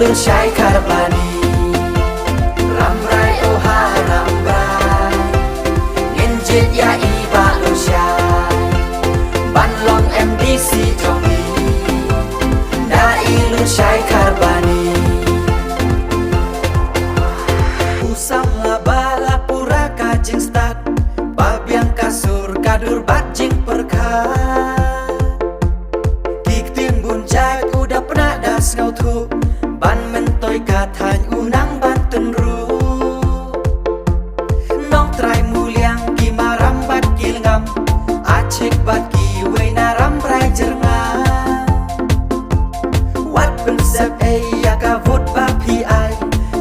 ilun syai karbani ramrai oha ramrai nginjit ya iba lu syai ban long MDC jongi da ilun syai karbani usam labala pura kajing stat babiang kasur kadur bajing perkah udah pernah das ngau thu ban mentoi kathan unang ban tenru nong trai muliang ki maram bat kilngam acik bat ki we naram prai jerna wat pensep ya ka vut ba pi ai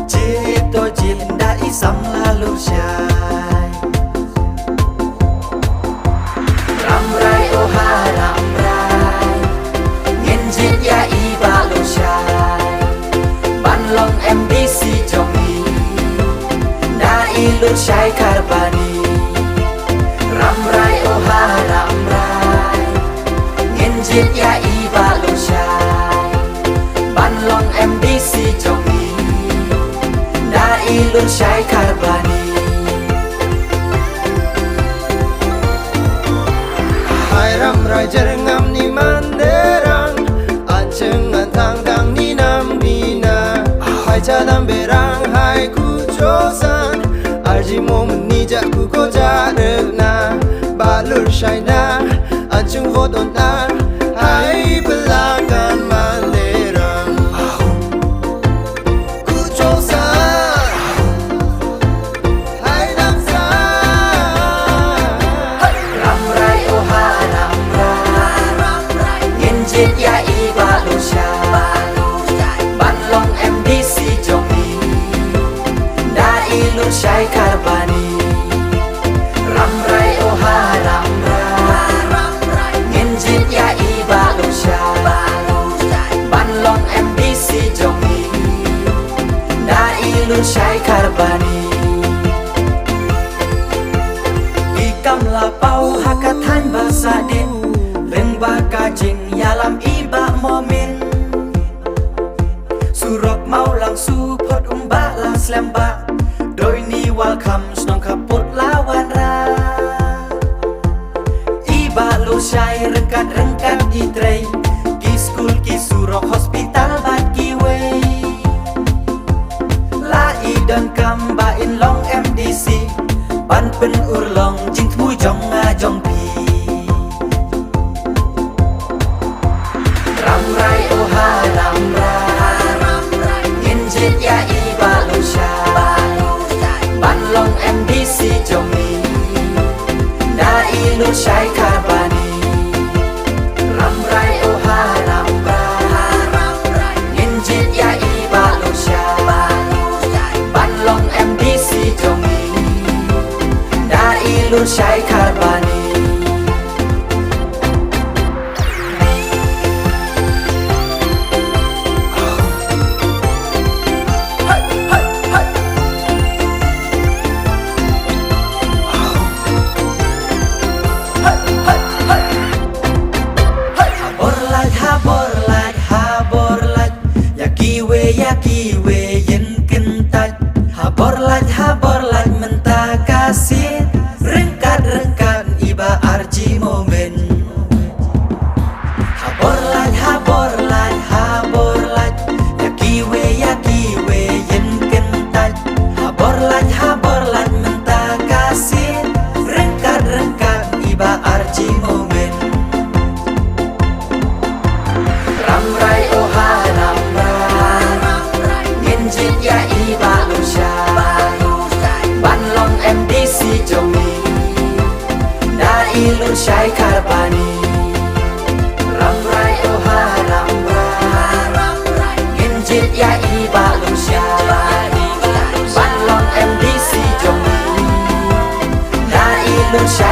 jit to jinda isam lalu syai ramrai oha ramrai nginjit ya long MDC jongi da ilun syai karbani ramrai oha ramrai nginjit ya iba lu syai ban long MDC jongi da ilun syai karbani hai ramrai jerngam ni manderang anceng antang dang ni nam nina hai chadam berang hai ku chosan arji mom ni ja ku ko jarna balur shaina ancung vodon tar hai belakan manderang ku chosan hai namsa ramrai oha ramrai nginjit ya iba lu syai long MDC jongi da ilun syai karbani ramrai oha ramrai nginjit ya iba lu syai ban long MDC jongi da ilun syai karbani ikam lapau hakatan basadin leng bakajing yalam iba momin surok mau langsung pot umbala slemba doi ni welcome snong kaput lawan ra iba lu syai rengkat itrei ki school ki surok hospital bat ki wei la idan kam ba in long MDC ban pen urlong jing thui jong nga jong pi ramrai oha ramrai ya iba lu syai ban long MDC jongi da ilun syai karbani ramrai oha ramrai nginjit ya iba lu syai ban long MDC jongi da ilun syai karbani ya kiwe yen kentat haborlat menta kasih rengkat iba arji momen haborlat ya kiwe yen kentat haborlat menta kasih rengkat iba arji momen ramrai oha nginjit ya iba lu syai ban long MDC jongi da ilun syai karbani ramrai oha ramrai nginjit ya iba lu syai ban long MDC jongi da ilun syai